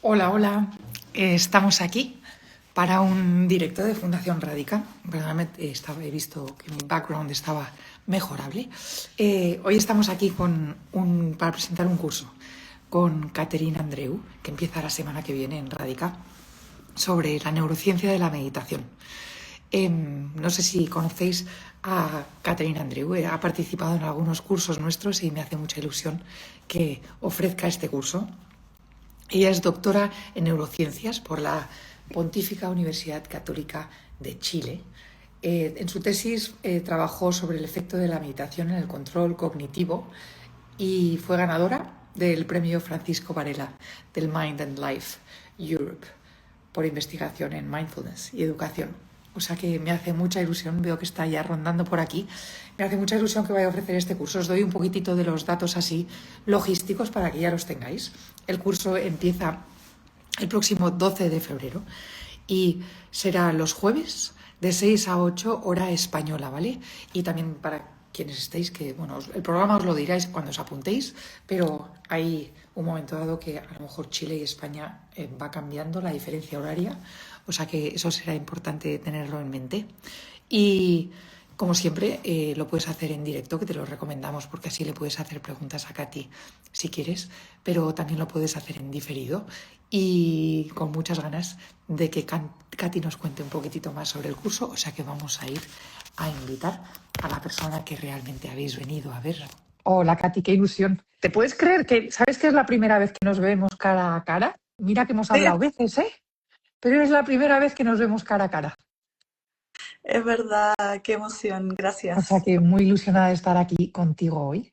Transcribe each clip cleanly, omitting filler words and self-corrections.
Hola, hola. Estamos aquí para un directo de Fundación Radica. Perdóname, he visto que mi background estaba mejorable. Hoy estamos aquí para presentar un curso con Catherine Andreu, que empieza la semana que viene en Radica, sobre la neurociencia de la meditación. No sé si conocéis a Catherine Andreu, ha participado en algunos cursos nuestros y me hace mucha ilusión que ofrezca este curso. Ella es doctora en neurociencias por la Pontífica Universidad Católica de Chile. En su tesis trabajó sobre el efecto de la meditación en el control cognitivo y fue ganadora del premio Francisco Varela del Mind and Life Europe por investigación en mindfulness y educación. O sea que me hace mucha ilusión, veo que está ya rondando por aquí, me hace mucha ilusión que vaya a ofrecer este curso. Os doy un poquitito de los datos así logísticos para que ya los tengáis. El curso empieza el próximo 12 de febrero y será los jueves de 6 a 8 hora española, ¿vale? Y también para quienes estéis, que bueno, el programa os lo diráis cuando os apuntéis, pero hay un momento dado que a lo mejor Chile y España va cambiando la diferencia horaria, o sea que eso será importante tenerlo en mente. Y como siempre, lo puedes hacer en directo, que te lo recomendamos, porque así le puedes hacer preguntas a Katy si quieres, pero también lo puedes hacer en diferido y con muchas ganas de que Katy nos cuente un poquitito más sobre el curso, o sea que vamos a ir a invitar a la persona que realmente habéis venido a ver. Hola Katy, qué ilusión. ¿Te puedes creer que, sabes que es la primera vez que nos vemos cara a cara? Mira que hemos Sí, hablado veces, ¿eh? Pero es la primera vez que nos vemos cara a cara. es verdad, qué emoción, O sea gracias. que muy ilusionada de estar aquí contigo hoy.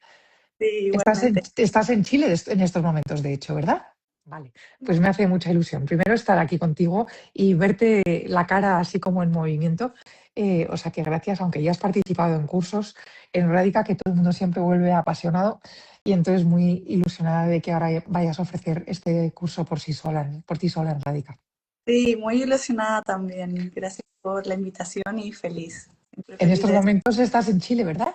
Sí, Estás en, igualmente. estás en Chile en estos momentos, de hecho, ¿verdad? Vale, pues me hace mucha ilusión. Primero estar aquí contigo y verte la cara así como en movimiento. O sea que gracias, aunque ya has participado en cursos en Radica, que todo el mundo siempre vuelve apasionado y entonces muy ilusionada de que ahora vayas a ofrecer este curso por ti sola en Radica. Sí, muy ilusionada también. Gracias por la invitación y feliz. Siempre En feliz estos de estar. momentos estás en Chile, ¿verdad?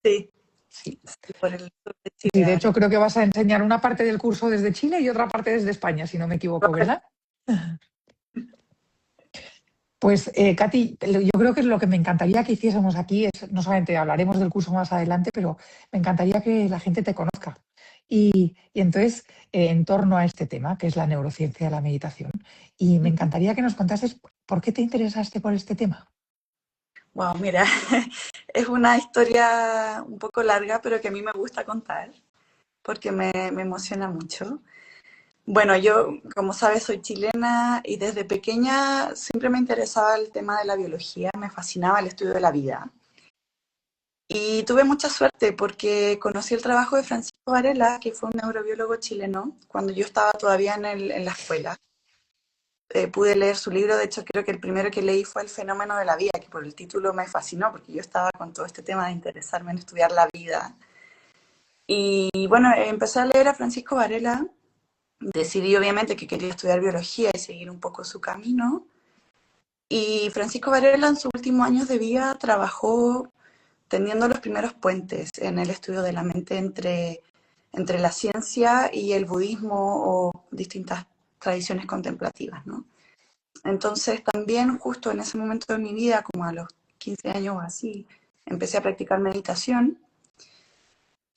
Sí, Sí. sí, por el sur de Sí, Chile de hecho ahora. creo que vas a enseñar una parte del curso desde Chile y otra parte desde España, si no me equivoco, Correcto. ¿verdad? Pues, Katy, yo creo que lo que me encantaría que hiciésemos aquí es, no solamente hablaremos del curso más adelante, pero me encantaría que la gente te conozca. Y entonces, en torno a este tema, que es la neurociencia de la meditación, y me encantaría que nos contases por qué te interesaste por este tema. Wow, mira, es una historia un poco larga, pero que a mí me gusta contar porque me emociona mucho. Bueno, yo, como sabes, soy chilena y desde pequeña siempre me interesaba el tema de la biología, me fascinaba el estudio de la vida. Y tuve mucha suerte porque conocí el trabajo de Francisco Varela, que fue un neurobiólogo chileno, cuando yo estaba todavía en la escuela. Pude leer su libro, de hecho creo que el primero que leí fue El fenómeno de la vida, que por el título me fascinó porque yo estaba con todo este tema de interesarme en estudiar la vida. Y bueno, empecé a leer a Francisco Varela, decidí obviamente que quería estudiar biología y seguir un poco su camino. Y Francisco Varela en sus últimos años de vida trabajó tendiendo los primeros puentes en el estudio de la mente entre la ciencia y el budismo o distintas tradiciones contemplativas, ¿no? Entonces también justo en ese momento de mi vida, como a los 15 años o así, empecé a practicar meditación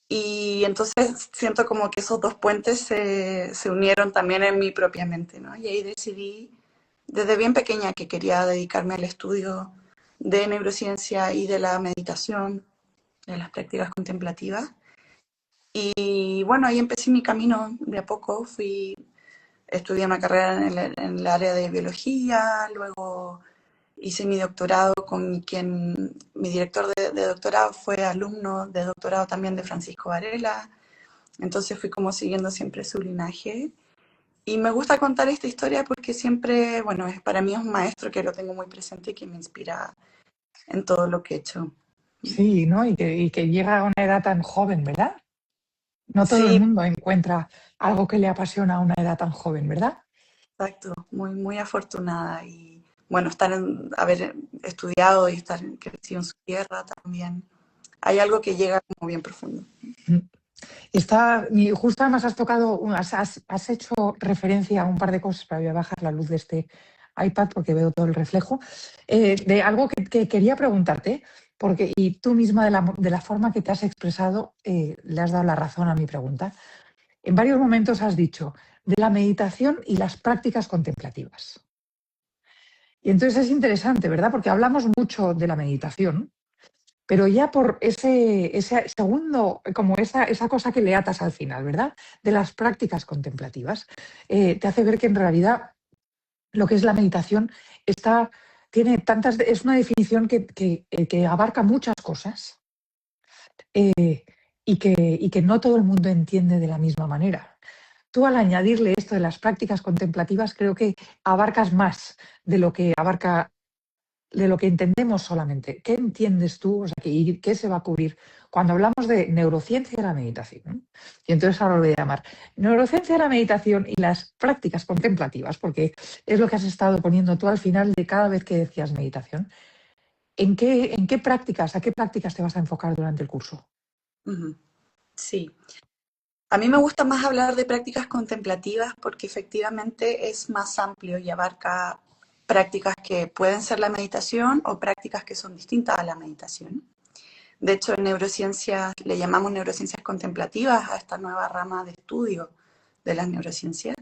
y entonces siento como que esos dos puentes se unieron también en mi propia mente, ¿no? Y ahí decidí desde bien pequeña que quería dedicarme al estudio de neurociencia y de la meditación, de las prácticas contemplativas. Y bueno, ahí empecé mi camino de a poco. Estudié una carrera en el área de biología, luego hice mi doctorado con quien, mi director de doctorado fue alumno de doctorado también de Francisco Varela. Entonces fui como siguiendo siempre su linaje. Y me gusta contar esta historia porque siempre, bueno, para mí es un maestro que lo tengo muy presente y que me inspira en todo lo que he hecho. Sí, ¿no? Y que llega a una edad tan joven, ¿verdad? No todo el Sí, mundo encuentra algo que le apasiona a una edad tan joven, ¿verdad? exacto, muy, muy afortunada y bueno, haber estudiado y estar crecido en su tierra también. Hay algo que llega como bien profundo. Justo además has tocado, has hecho referencia a un par de cosas, pero voy a bajar la luz de este iPad porque veo todo el reflejo, de algo que quería preguntarte, porque y tú misma de la forma que te has expresado le has dado la razón a mi pregunta. En varios momentos has dicho de la meditación y las prácticas contemplativas. Y entonces es interesante, ¿verdad? Porque hablamos mucho de la meditación, pero ya por ese segundo, como esa cosa que le atas al final, ¿verdad? De las prácticas contemplativas, te hace ver que en realidad lo que es la meditación es una definición que abarca muchas cosas y que no todo el mundo entiende de la misma manera. Tú al añadirle esto de las prácticas contemplativas creo que abarcas más de lo que entendemos solamente. ¿Qué entiendes tú? O sea, ¿y qué se va a cubrir cuando hablamos de neurociencia de la meditación? Y entonces ahora lo voy a llamar neurociencia de la meditación y las prácticas contemplativas, porque es lo que has estado poniendo tú al final de cada vez que decías meditación. ¿En qué prácticas, a qué prácticas te vas a enfocar durante el curso? Ujú. Sí, a mí me gusta más hablar de prácticas contemplativas porque efectivamente es más amplio y abarca prácticas que pueden ser la meditación o prácticas que son distintas a la meditación. De hecho, en neurociencias le llamamos neurociencias contemplativas a esta nueva rama de estudio de las neurociencias.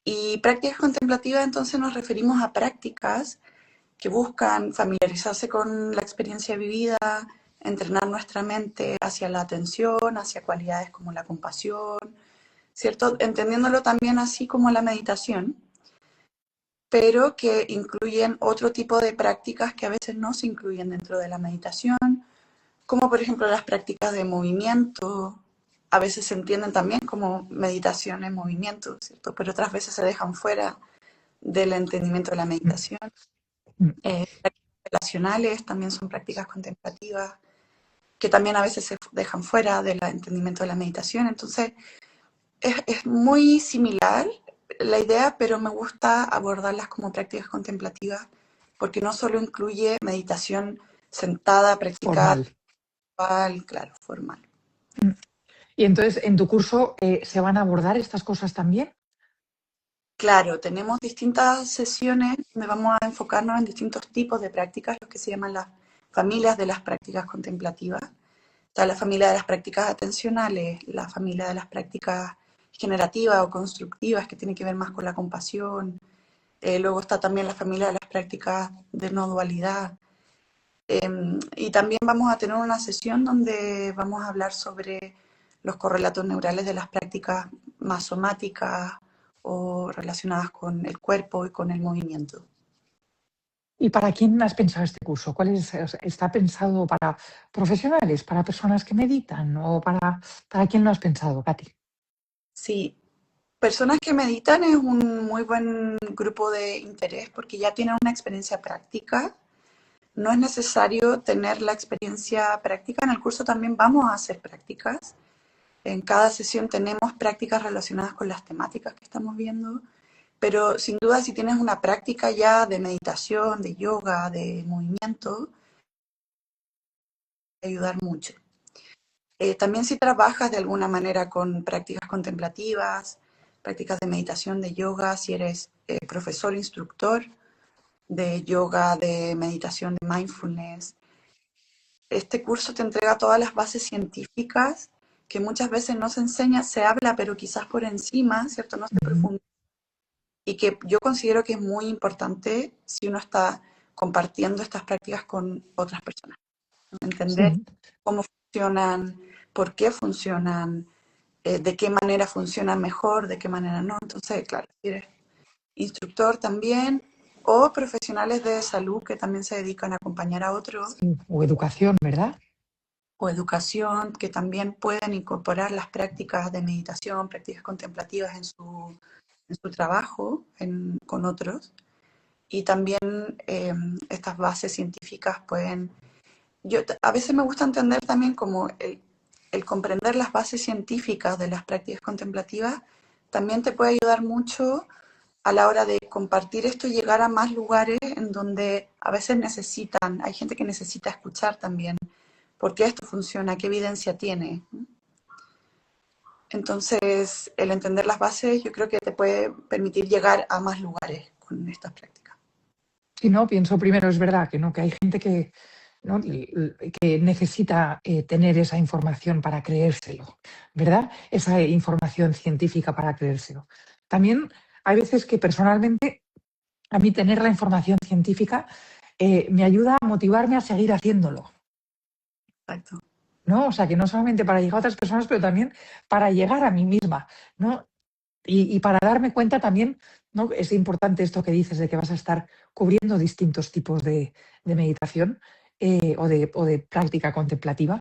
Y prácticas contemplativas entonces nos referimos a prácticas que buscan familiarizarse con la experiencia vivida, entrenar nuestra mente hacia la atención, hacia cualidades como la compasión, ¿cierto? Entendiéndolo también así como la meditación, pero que incluyen otro tipo de prácticas que a veces no se incluyen dentro de la meditación, como por ejemplo las prácticas de movimiento. A veces se entienden también como meditación en movimiento, ¿cierto? Pero otras veces se dejan fuera del entendimiento de la meditación. Prácticas relacionales también son prácticas contemplativas que también a veces se dejan fuera del entendimiento de la meditación. Entonces, es muy similar la idea, pero me gusta abordarlas como prácticas contemplativas porque no solo incluye meditación sentada, practicada, Formal. claro, formal. Y entonces, ¿en tu curso se van a abordar estas cosas también? Claro, tenemos distintas sesiones donde vamos a enfocarnos en distintos tipos de prácticas, lo que se llaman las familias de las prácticas contemplativas. Está la familia de las prácticas atencionales, la familia de las prácticas generativas o constructivas, que tiene que ver más con la compasión. Luego está también la familia de las prácticas de no dualidad. Y también vamos a tener una sesión donde vamos a hablar sobre los correlatos neurales de las prácticas más somáticas o relacionadas con el cuerpo y con el movimiento. ¿Y para quién has pensado este curso? ¿Está pensado para profesionales, para personas que meditan o para quién lo has pensado, Katy? Sí, personas que meditan es un muy buen grupo de interés porque ya tienen una experiencia práctica. No es necesario tener la experiencia práctica. En el curso también vamos a hacer prácticas. En cada sesión tenemos prácticas relacionadas con las temáticas que estamos viendo, pero sin duda si tienes una práctica ya de meditación, de yoga, de movimiento, te va a ayudar mucho. También si trabajas de alguna manera con prácticas contemplativas, prácticas de meditación, de yoga, si eres profesor, instructor de yoga, de meditación, de mindfulness, este curso te entrega todas las bases científicas que muchas veces no se enseña, se habla, pero quizás por encima, ¿cierto? No se profundiza. Y que yo considero que es muy importante si uno está compartiendo estas prácticas con otras personas. Entender Sí. cómo funcionan, por qué funcionan, de qué manera funcionan mejor, de qué manera no. Entonces, claro, si eres instructor también, o profesionales de salud que también se dedican a acompañar a otros, Sí, o educación, ¿verdad? o educación, que también pueden incorporar las prácticas de meditación, prácticas contemplativas en su trabajo con otros. Y también estas bases científicas pueden... A veces me gusta entender también como el comprender las bases científicas de las prácticas contemplativas también te puede ayudar mucho a la hora de compartir esto y llegar a más lugares en donde a veces hay gente que necesita escuchar también por qué esto funciona, qué evidencia tiene. Entonces, el entender las bases yo creo que te puede permitir llegar a más lugares con estas prácticas. Y no, pienso primero, es verdad que no, que hay gente que, ¿no? Que necesita tener esa información para creérselo, ¿verdad? Esa información científica para creérselo. También hay veces que personalmente a mí tener la información científica me ayuda a motivarme a seguir haciéndolo, Exacto. ¿no? O sea, que no solamente para llegar a otras personas, pero también para llegar a mí misma, ¿no? Y para darme cuenta también, ¿no? Es importante esto que dices de que vas a estar cubriendo distintos tipos de meditación o de práctica contemplativa,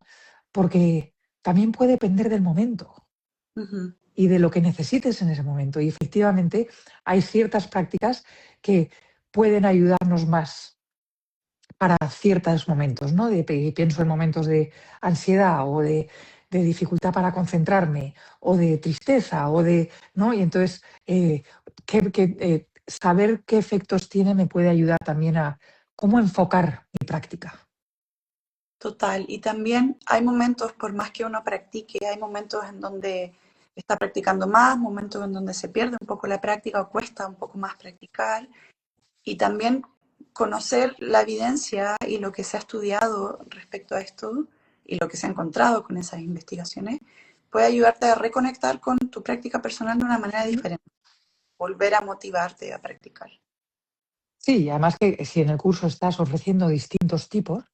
porque también puede depender del momento Ujú. y de lo que necesites en ese momento. Y efectivamente hay ciertas prácticas que pueden ayudarnos más para ciertos momentos, ¿no? Pienso en momentos de ansiedad o de dificultad para concentrarme o de tristeza o de, ¿no? Y entonces saber qué efectos tiene me puede ayudar también a cómo enfocar mi práctica. Total. Y también hay momentos, por más que uno practique, hay momentos en donde está practicando más, momentos en donde se pierde un poco la práctica o cuesta un poco más practicar. Y también conocer la evidencia y lo que se ha estudiado respecto a esto y lo que se ha encontrado con esas investigaciones puede ayudarte a reconectar con tu práctica personal de una manera diferente, volver a motivarte a practicar. Sí, además que si en el curso estás ofreciendo distintos tipos,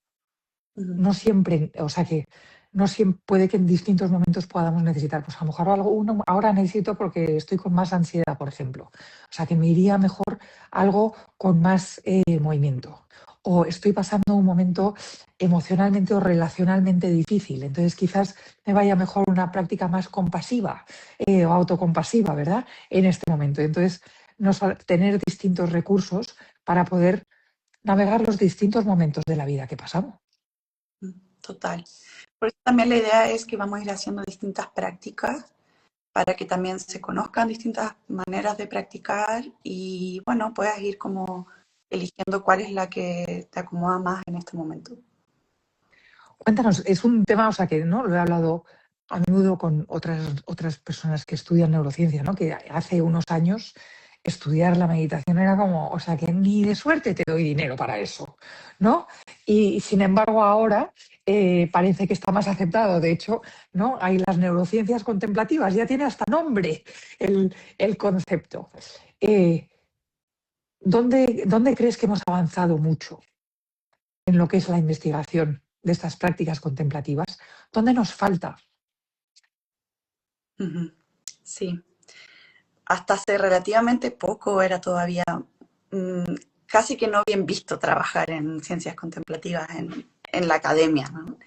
Ujú. no siempre, o sea que no siempre puede que en distintos momentos podamos necesitar, pues a lo mejor algo, uno ahora necesito porque estoy con más ansiedad, por ejemplo. O sea que me iría mejor algo con más movimiento. O estoy pasando un momento emocionalmente o relacionalmente difícil, entonces quizás me vaya mejor una práctica más compasiva o autocompasiva, ¿verdad? En este momento. Entonces, tener distintos recursos para poder navegar los distintos momentos de la vida que pasamos. Total. Por eso también la idea es que vamos a ir haciendo distintas prácticas para que también se conozcan distintas maneras de practicar y bueno, puedas ir como eligiendo cuál es la que te acomoda más en este momento. Cuéntanos, es un tema, o sea, que no lo he hablado a menudo con otras personas que estudian neurociencia, ¿no? Que hace unos años estudiar la meditación era como, o sea, que ni de suerte te doy dinero para eso, ¿no? Y sin embargo ahora parece que está más aceptado. De hecho, ¿no? Hay las neurociencias contemplativas, ya tiene hasta nombre el concepto. Eh, ¿Dónde crees que hemos avanzado mucho en lo que es la investigación de estas prácticas contemplativas? ¿Dónde nos falta? Ujú. Sí, hasta hace relativamente poco era todavía mm, casi que no bien visto trabajar en ciencias contemplativas en la academia, ¿no?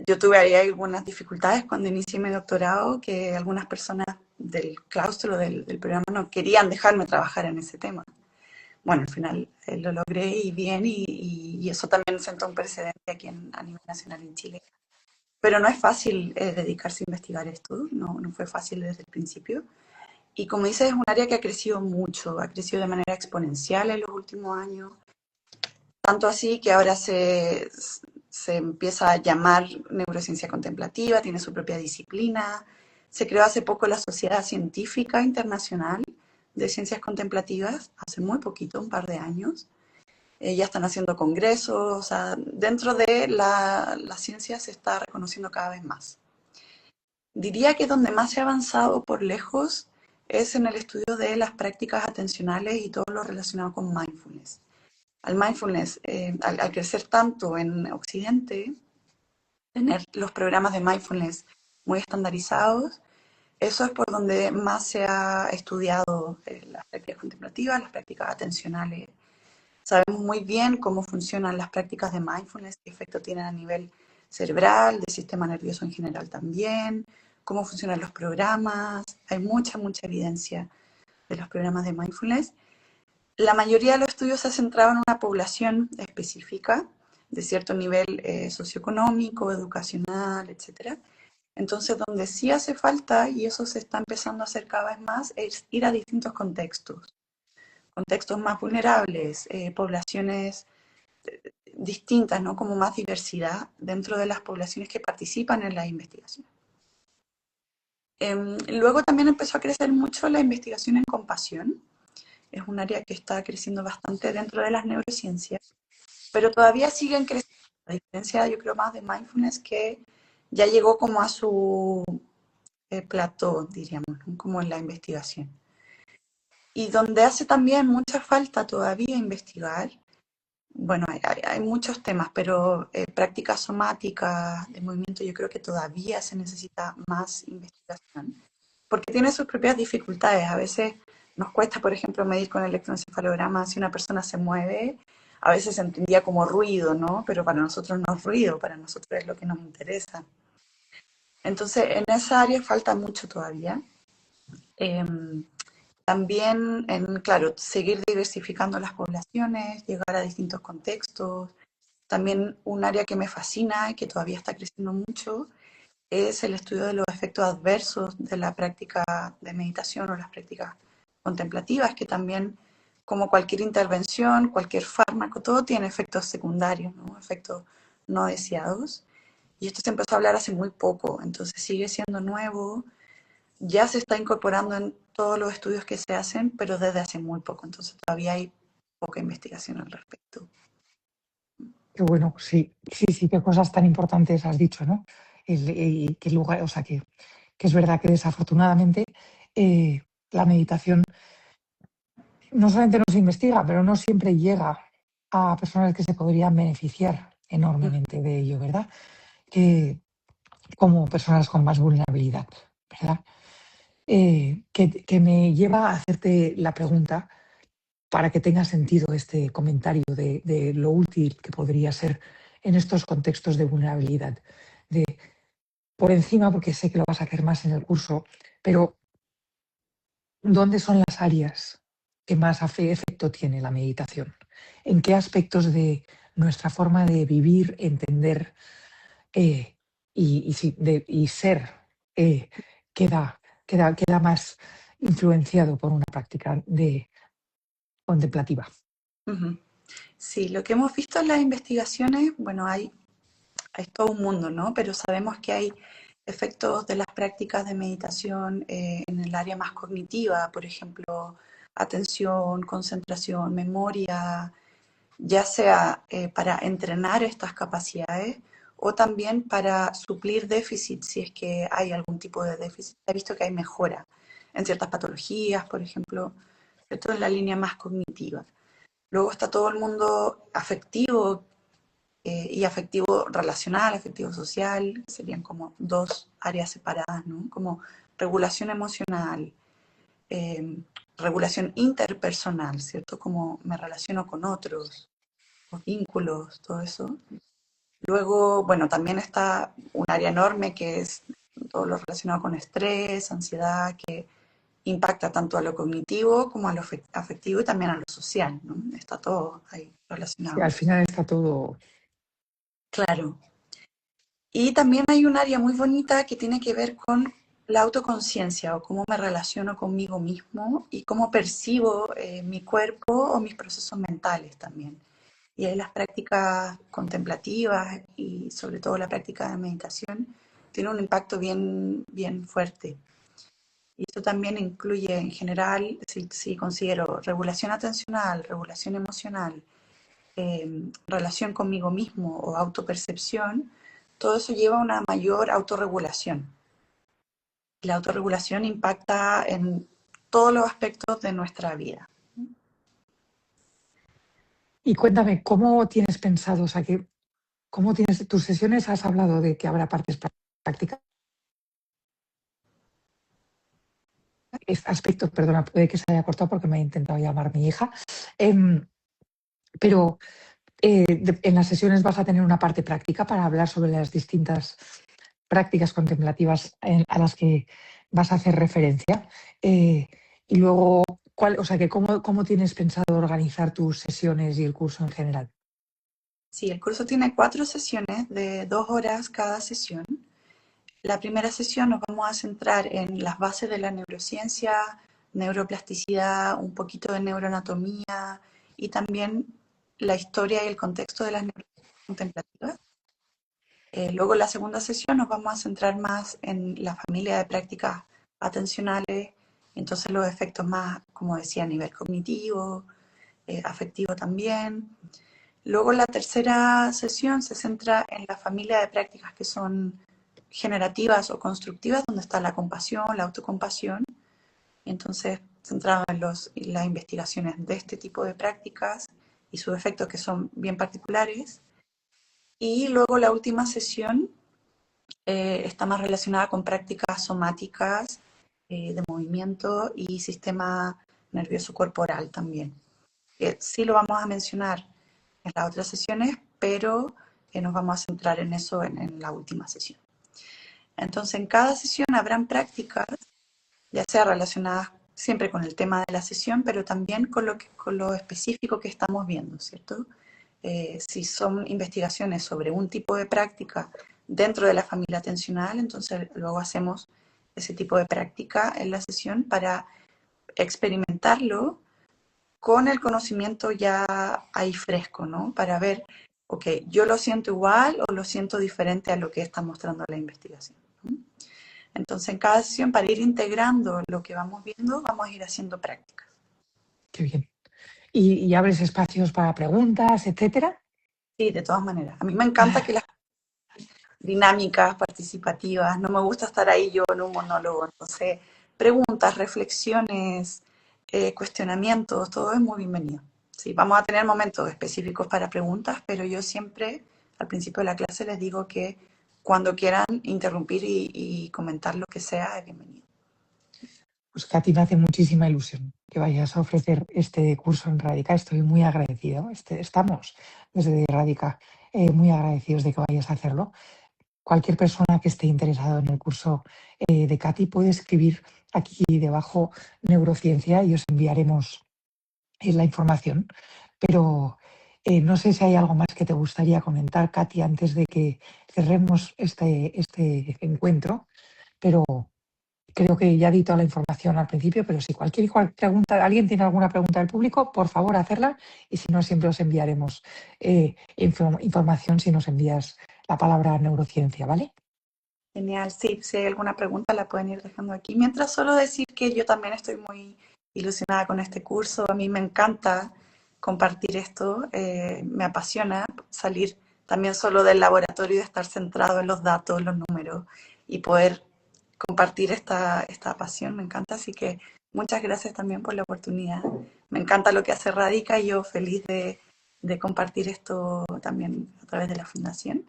Yo tuve ahí algunas dificultades cuando inicié mi doctorado, que algunas personas del claustro del programa no querían dejarme trabajar en ese tema. Bueno, al final lo logré y bien, y eso también sentó un precedente aquí a nivel nacional en Chile. Pero no es fácil dedicarse a investigar esto, no fue fácil desde el principio. Y como dices, es un área que ha crecido mucho, ha crecido de manera exponencial en los últimos años, tanto así que ahora se empieza a llamar neurociencia contemplativa, tiene su propia disciplina. Se creó hace poco la Sociedad Científica Internacional de Ciencias Contemplativas, hace muy poquito, un par de años. Ya están haciendo congresos, o sea, dentro de la ciencia se está reconociendo cada vez más. Diría que donde más se ha avanzado por lejos es en el estudio de las prácticas atencionales y todo lo relacionado con mindfulness. Al mindfulness, al crecer tanto en Occidente, tener los programas de mindfulness muy estandarizados, eso es por donde más se ha estudiado las prácticas contemplativas, las prácticas atencionales. Sabemos muy bien cómo funcionan las prácticas de mindfulness, qué efecto tienen a nivel cerebral, del sistema nervioso en general también, cómo funcionan los programas. Hay mucha evidencia de los programas de mindfulness. La mayoría de los estudios se ha centrado en una población específica, de cierto nivel socioeconómico, educacional, etcétera. Entonces, donde sí hace falta, y eso se está empezando a hacer cada vez más, es ir a distintos contextos, contextos más vulnerables, poblaciones distintas, ¿no? Como más diversidad dentro de las poblaciones que participan en la investigación. Luego también empezó a crecer mucho la investigación en compasión. Es un área que está creciendo bastante dentro de las neurociencias, pero todavía siguen creciendo. A diferencia, yo creo, más de mindfulness, que ya llegó como a su plató, diríamos, ¿no? Como en la investigación. Y donde hace también mucha falta todavía investigar, bueno, hay muchos temas, pero prácticas somáticas de movimiento yo creo que todavía se necesita más investigación, porque tiene sus propias dificultades. A veces nos cuesta, por ejemplo, medir con el electroencefalograma si una persona se mueve. A veces se entendía como ruido, ¿no? Pero para nosotros no es ruido, para nosotros es lo que nos interesa. Entonces, en esa área falta mucho todavía. Em, También, claro, seguir diversificando las poblaciones, llegar a distintos contextos. También un área que me fascina y que todavía está creciendo mucho es el estudio de los efectos adversos de la práctica de meditación o las prácticas contemplativas, que también, como cualquier intervención, cualquier fármaco, todo tiene efectos secundarios, ¿no? Efectos no deseados. Y esto se empezó a hablar hace muy poco, entonces sigue siendo nuevo, ya se está incorporando en todos los estudios que se hacen, pero desde hace muy poco, entonces todavía hay poca investigación al respecto. Qué bueno, sí, sí, sí, qué cosas tan importantes has dicho, ¿no? Y qué lugar, o sea, que es verdad que desafortunadamente la meditación no solamente no se investiga, pero no siempre llega a personas que se podrían beneficiar enormemente de ello, ¿verdad? Como personas con más vulnerabilidad, ¿verdad? Que me lleva a hacerte la pregunta para que tenga sentido este comentario de lo útil que podría ser en estos contextos de vulnerabilidad. De, por encima, porque sé que lo vas a hacer más en el curso, pero ¿dónde son las áreas que más efecto tiene la meditación? ¿En qué aspectos de nuestra forma de vivir, entender eh, y ser eh, queda más influenciado por una práctica contemplativa? Ujú. Sí, lo que hemos visto en las investigaciones, bueno, hay todo un mundo, ¿no? Pero sabemos que hay efectos de las prácticas de meditación en el área más cognitiva, por ejemplo, atención, concentración, memoria, ya sea para entrenar estas capacidades o también para suplir déficit si es que hay algún tipo de déficit. He visto que hay mejora en ciertas patologías, por ejemplo, esto en la línea más cognitiva. Luego está todo el mundo afectivo y afectivo relacional, afectivo social, serían como dos áreas separadas, ¿no? Como regulación emocional, eh, regulación interpersonal, ¿cierto? Como me relaciono con otros, los vínculos, todo eso. Luego, bueno, también está un área enorme que es todo lo relacionado con estrés, ansiedad, que impacta tanto a lo cognitivo como a lo afectivo y también a lo social, ¿no? Está todo ahí Sí, relacionado. al final está todo. Claro. Y también hay un área muy bonita que tiene que ver con la autoconciencia o cómo me relaciono conmigo mismo y cómo percibo mi cuerpo o mis procesos mentales también. Y ahí las prácticas contemplativas y sobre todo la práctica de meditación tiene un impacto bien, bien fuerte. Y esto también incluye en general, si considero regulación atencional, regulación emocional, relación conmigo mismo o autopercepción, todo eso lleva a una mayor autorregulación. La autorregulación impacta en todos los aspectos de nuestra vida. Y cuéntame, ¿cómo tienes pensado, o sea, cómo tienes tus sesiones? Has hablado de que habrá partes prácticas. Este aspecto, perdona, puede que se haya cortado porque me ha intentado llamar mi hija. Pero en las sesiones vas a tener una parte práctica para hablar sobre las distintas prácticas contemplativas a las que vas a hacer referencia. Y luego, o sea, ¿cómo tienes pensado organizar tus sesiones y el curso en general? Sí, el curso tiene 4 sesiones de 2 horas cada sesión. La primera sesión nos vamos a centrar en las bases de la neurociencia, neuroplasticidad, un poquito de neuroanatomía y también la historia y el contexto de las neurociencias contemplativas. Luego, en la segunda sesión nos vamos a centrar más en la familia de prácticas atencionales, entonces los efectos más, como decía, a nivel cognitivo, afectivo también. Luego la tercera sesión se centra en la familia de prácticas que son generativas o constructivas, donde está la compasión, la autocompasión. Entonces, centrado en las investigaciones de este tipo de prácticas y sus efectos que son bien particulares. Y luego la última sesión está más relacionada con prácticas somáticas de movimiento y sistema nervioso corporal también. Sí lo vamos a mencionar en las otras sesiones, pero nos vamos a centrar en eso en la última sesión. Entonces, en cada sesión habrán prácticas, ya sea relacionadas siempre con el tema de la sesión, pero también con lo específico que estamos viendo, ¿cierto? Si son investigaciones sobre un tipo de práctica dentro de la familia atencional, entonces luego hacemos ese tipo de práctica en la sesión para experimentarlo con el conocimiento ya ahí fresco, ¿no? Para ver, ok, yo lo siento igual o lo siento diferente a lo que está mostrando la investigación, ¿no? Entonces, en cada sesión, para ir integrando lo que vamos viendo, vamos a ir haciendo prácticas. Qué bien. ¿Y abres espacios para preguntas, etcétera? Sí, de todas maneras. A mí me encanta que las dinámicas, participativas, no me gusta estar ahí yo en un monólogo. Entonces, preguntas, reflexiones, cuestionamientos, todo es muy bienvenido. Sí, vamos a tener momentos específicos para preguntas, pero yo siempre, al principio de la clase, les digo que cuando quieran interrumpir y comentar lo que sea, es bienvenido. Pues Katy, me hace muchísima ilusión que vayas a ofrecer este curso en Radica. Estoy muy agradecido. Estamos desde Radica muy agradecidos de que vayas a hacerlo. Cualquier persona que esté interesado en el curso de Katy puede escribir aquí debajo neurociencia y os enviaremos la información. Pero no sé si hay algo más que te gustaría comentar, Katy, antes de que cerremos este encuentro. Pero creo que ya di toda la información al principio, pero si cualquier pregunta, alguien tiene alguna pregunta del público, por favor, hacerla, y si no, siempre os enviaremos información si nos envías la palabra neurociencia, ¿vale? Genial, sí, si hay alguna pregunta la pueden ir dejando aquí. Mientras solo decir que yo también estoy muy ilusionada con este curso, a mí me encanta compartir esto, me apasiona salir también solo del laboratorio y de estar centrado en los datos, los números y poder compartir esta pasión, me encanta, así que muchas gracias también por la oportunidad. Me encanta lo que hace Radica y yo feliz de compartir esto también a través de la fundación.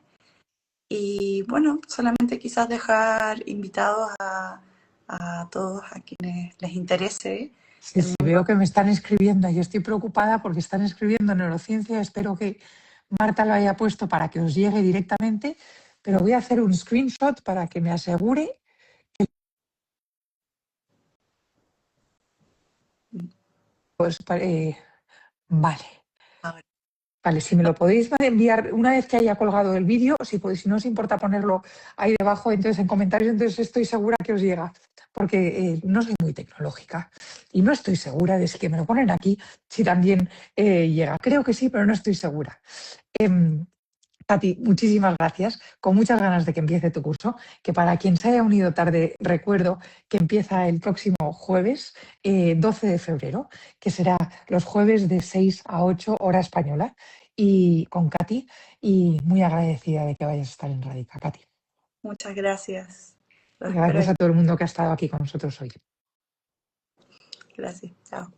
Y bueno, solamente quizás dejar invitados a todos a quienes les interese Sí, el sí, mundo. veo que me están escribiendo y estoy preocupada porque están escribiendo neurociencia. Espero que Marta lo haya puesto para que os llegue directamente, pero voy a hacer un screenshot para que me asegure. Pues, vale. Vale, si me lo podéis enviar una vez que haya colgado el vídeo, si no os importa ponerlo ahí debajo, entonces en comentarios, entonces estoy segura que os llega, porque no soy muy tecnológica y no estoy segura de si que me lo ponen aquí, si también llega. Creo que sí, pero no estoy segura. Katy, muchísimas gracias, con muchas ganas de que empiece tu curso, que para quien se haya unido tarde, recuerdo que empieza el próximo jueves 12 de febrero, que será los jueves de 6 a 8 hora española, y con Katy, y muy agradecida de que vayas a estar en Radica, Katy. Muchas gracias. Los espero Gracias ahí. a todo el mundo que ha estado aquí con nosotros hoy. Gracias. Chao.